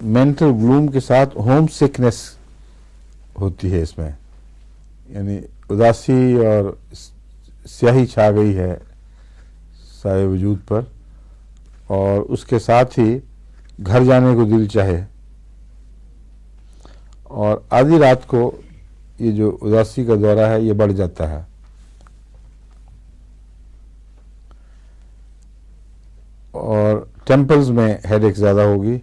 Mental گلوم کے ساتھ home sickness ہوتی ہے اس میں، یعنی اداسی اور سیاہی چھا گئی ہے سارے وجود پر، اور اس کے ساتھ ہی گھر جانے کو دل چاہے، اور آدھی رات کو یہ جو اداسی کا دورہ ہے یہ بڑھ جاتا ہے، اور ٹیمپلز میں ہیڈ ایک زیادہ ہوگی،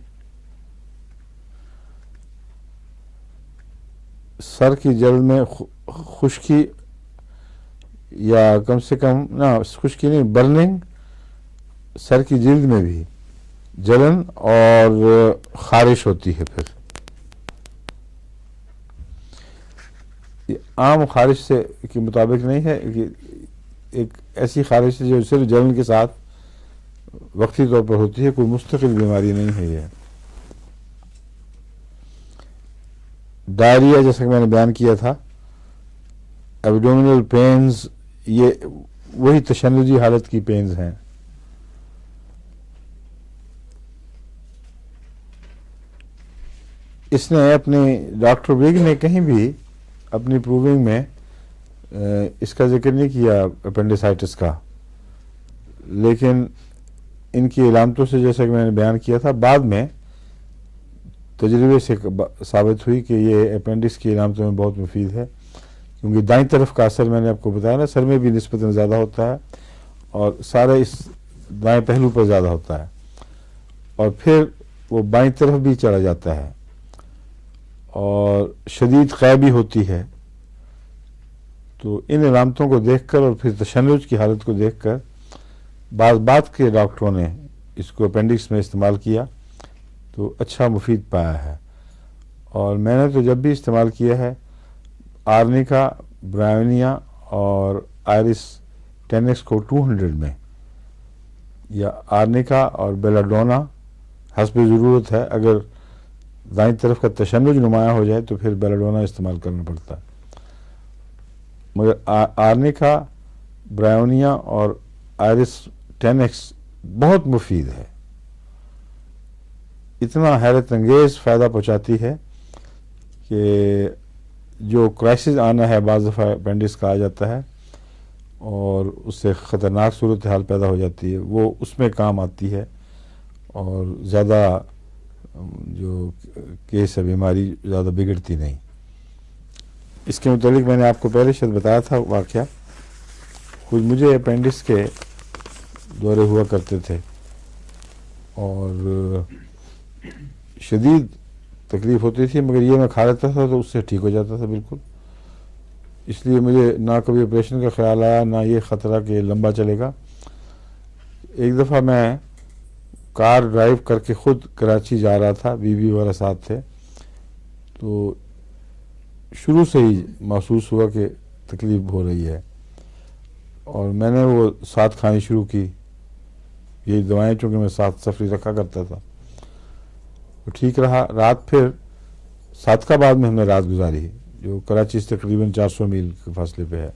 سر کی جلد میں خشکی، یا کم سے کم نہ خشکی نہیں، برننگ، سر کی جلد میں بھی جلن اور خارش ہوتی ہے۔ پھر یہ عام خارش سے کے مطابق نہیں ہے کہ ایک ایسی خارش ہے جو صرف جلن کے ساتھ وقتی طور پر ہوتی ہے، کوئی مستقل بیماری نہیں ہے یہ۔ ڈائریا جیسا کہ میں نے بیان کیا تھا، ایبڈومینل پینز، یہ وہی تشنجی حالت کی پینز ہیں۔ اس نے اپنی ڈاکٹر وگ نے کہیں بھی اپنی پروونگ میں اس کا ذکر نہیں کیا اپینڈیسائٹس کا، لیکن ان کی علامتوں سے جیسا کہ میں نے بیان کیا تھا بعد میں تجربے سے ثابت ہوئی کہ یہ اپینڈکس کی علامتوں میں بہت مفید ہے، کیونکہ دائیں طرف کا اثر میں نے آپ کو بتایا نا، سر میں بھی نسبتاً زیادہ ہوتا ہے اور سارے اس دائیں پہلو پر زیادہ ہوتا ہے، اور پھر وہ بائیں طرف بھی چلا جاتا ہے، اور شدید قے بھی ہوتی ہے۔ تو ان علامتوں کو دیکھ کر اور پھر تشنج کی حالت کو دیکھ کر بعض کے ڈاکٹروں نے اس کو اپینڈکس میں استعمال کیا تو اچھا مفید پایا ہے، اور میں نے تو جب بھی استعمال کیا ہے آرنیکا، برائونیا اور آئرس 10X کو 200 میں، یا آرنیکا اور بیلاڈونا حسب ضرورت ہے، اگر دائیں طرف کا تشنج نمایاں ہو جائے تو پھر بیلاڈونا استعمال کرنا پڑتا ہے، مگر آرنیکا، برائونیا اور آئرس 10X بہت مفید ہے، اتنا حیرت انگیز فائدہ پہنچاتی ہے کہ جو کرائسس آنا ہے بعض دفعہ اپینڈکس کا آ جاتا ہے اور اس سے خطرناک صورتحال پیدا ہو جاتی ہے، وہ اس میں کام آتی ہے، اور زیادہ جو کیس ہے بیماری زیادہ بگڑتی نہیں۔ اس کے متعلق میں نے آپ کو پہلے شاید بتایا تھا واقعہ، کچھ مجھے اپینڈکس کے دورے ہوا کرتے تھے اور شدید تکلیف ہوتی تھی، مگر یہ میں کھا لیتا تھا تو اس سے ٹھیک ہو جاتا تھا بالکل، اس لیے مجھے نہ کبھی آپریشن کا خیال آیا نہ یہ خطرہ کہ لمبا چلے گا۔ ایک دفعہ میں کار ڈرائیو کر کے خود کراچی جا رہا تھا، بیوی وغیرہ ساتھ تھے، تو شروع سے ہی محسوس ہوا کہ تکلیف ہو رہی ہے، اور میں نے وہ ساتھ کھانی شروع کی، یہی دوائیں چونکہ میں ساتھ سفری رکھا کرتا تھا، وہ ٹھیک رہا۔ رات پھر صادقآباد میں ہم نے رات گزاری، جو کراچی سے تقریباً 400 میل کے فاصلے پہ ہے،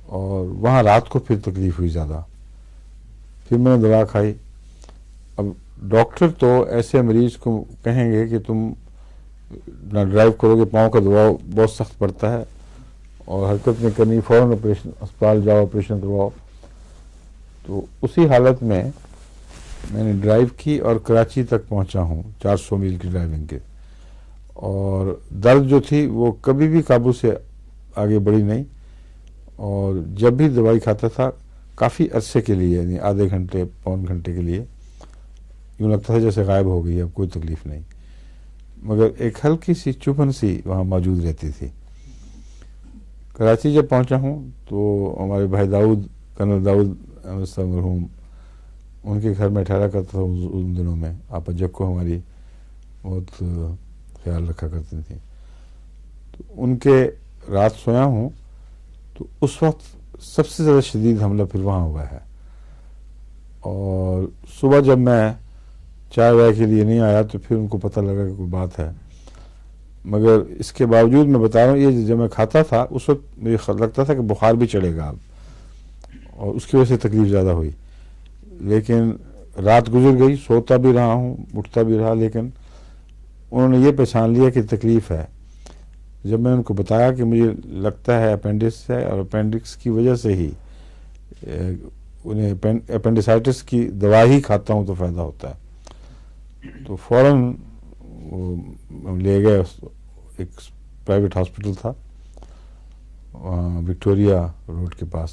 اور وہاں رات کو پھر تکلیف ہوئی زیادہ، پھر میں نے دوا کھائی۔ اب ڈاکٹر تو ایسے مریض کو کہیں گے کہ تم نہ ڈرائیو کرو گے، پاؤں کا دباؤ بہت سخت پڑتا ہے اور حرکت نہیں کرنی، فوراً آپریشن اسپتال جاؤ، آپریشن کرواؤ۔ تو اسی حالت میں میں نے ڈرائیو کی اور کراچی تک پہنچا ہوں 400 میل کی ڈرائیونگ کے، اور درد جو تھی وہ کبھی بھی قابو سے آگے بڑھی نہیں، اور جب بھی دوائی کھاتا تھا کافی عرصے کے لیے، یعنی آدھے گھنٹے پون گھنٹے کے لیے یوں لگتا تھا جیسے غائب ہو گئی، اب کوئی تکلیف نہیں، مگر ایک ہلکی سی چبھن سی وہاں موجود رہتی تھی۔ کراچی جب پہنچا ہوں تو ہمارے بھائی داؤد، کرنل داؤد احمد صاحب مرحوم، ان کے گھر میں ٹھہرا کرتا تھا ان دنوں میں، آپا جگ کو ہماری بہت خیال رکھا کرتی تھیں، تو ان کے رات سویا ہوں تو اس وقت سب سے زیادہ شدید حملہ پھر وہاں ہوا ہے، اور صبح جب میں چائے وائے کے لیے نہیں آیا تو پھر ان کو پتہ لگا کہ کوئی بات ہے، مگر اس کے باوجود میں بتا رہا ہوں یہ جب میں کھاتا تھا اس وقت مجھے لگتا تھا کہ بخار بھی چڑھے گا اب، اور اس کی وجہ سے تکلیف زیادہ ہوئی، لیکن رات گزر گئی، سوتا بھی رہا ہوں، اٹھتا بھی رہا، لیکن انہوں نے یہ پہچان لیا کہ تکلیف ہے. جب میں ان کو بتایا کہ مجھے لگتا ہے اپینڈکس ہے اور اپینڈکس کی وجہ سے ہی انہیں اپینڈیسائٹس کی دوا ہی کھاتا ہوں تو فائدہ ہوتا ہے، تو فوراً لے گئے. ایک پرائیویٹ ہاسپٹل تھا وہاں وکٹوریا روڈ کے پاس،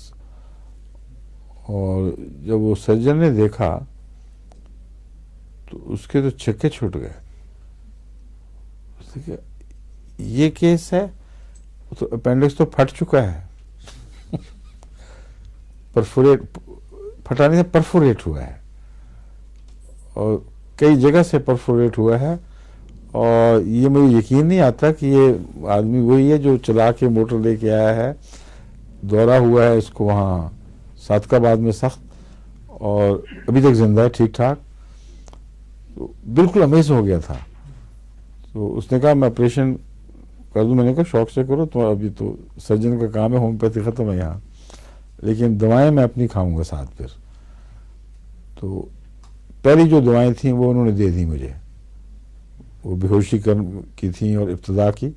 اور جب وہ سرجن نے دیکھا تو اس کے تو چھکے چھوٹ گئے. اس نے کہا یہ کیس ہے تو اپینڈکس تو پھٹ چکا ہے، پرفوریٹ پھٹا نہیں ہے، پرفوریٹ ہوا ہے، اور کئی جگہ سے پرفوریٹ ہوا ہے. اور یہ مجھے یقین نہیں آتا کہ یہ آدمی وہی ہے جو چلا کے موٹر لے کے آیا ہے، دورہ ہوا ہے اس کو وہاں صادق آباد میں سخت، اور ابھی تک زندہ ہے ٹھیک ٹھاک. تو بالکل امیز ہو گیا تھا. تو اس نے کہا میں آپریشن کر دوں. میں نے کہا شوق سے کرو، تو ابھی تو سرجن کا کام ہے، ہومیوپیتھی ختم ہے یہاں، لیکن دوائیں میں اپنی کھاؤں گا ساتھ. پھر تو پہلی جو دوائیں تھیں وہ انہوں نے دے دی مجھے، وہ بے ہوشی کی تھیں اور ابتدا کی.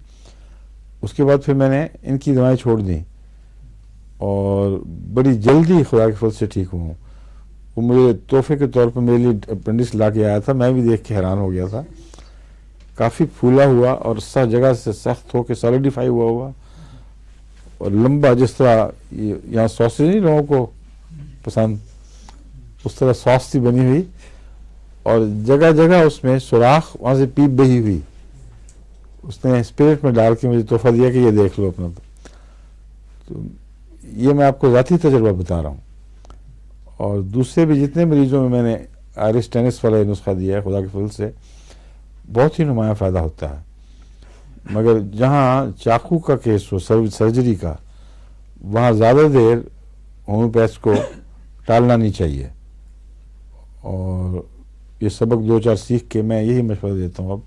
اس کے بعد پھر میں نے ان کی دوائیں چھوڑ دیں اور بڑی جلدی خدا کے فضل سے ٹھیک ہوں. وہ مجھے تحفے کے طور پر میرے لیے اپینڈکس لا کے آیا تھا، میں بھی دیکھ کے حیران ہو گیا تھا. کافی پھولا ہوا اور سخت جگہ سے سخت ہو کے سالیڈیفائی ہوا اور لمبا، جس طرح یہاں ساسیج نہیں لوگوں کو پسند، اس طرح ساس تھی بنی ہوئی، اور جگہ جگہ اس میں سوراخ، وہاں سے پیپ بہی ہوئی. اس نے اسپرٹ میں ڈال کے مجھے تحفہ دیا کہ یہ دیکھ لو اپنا. تو یہ میں آپ کو ذاتی تجربہ بتا رہا ہوں. اور دوسرے بھی جتنے مریضوں میں نے آئرس ٹینس والا نسخہ دیا ہے، خدا کے فضل سے بہت ہی نمایاں فائدہ ہوتا ہے. مگر جہاں چاقو کا کیس ہو، سرجری کا، وہاں زیادہ دیر ہومیوپیتھ کو ٹالنا نہیں چاہیے. اور یہ سبق 2-4 سیکھ کے میں یہی مشورہ دیتا ہوں اب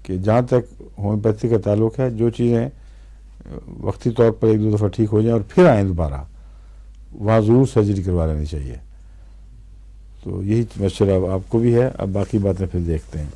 کہ جہاں تک ہومیوپیتھی کا تعلق ہے، جو چیزیں وقتی طور پر 1-2 دفعہ ٹھیک ہو جائیں اور پھر آئیں دوبارہ، وہاں ضرور سرجری کروا لینی چاہیے. تو یہی مشورہ آپ کو بھی ہے. اب باقی باتیں پھر دیکھتے ہیں.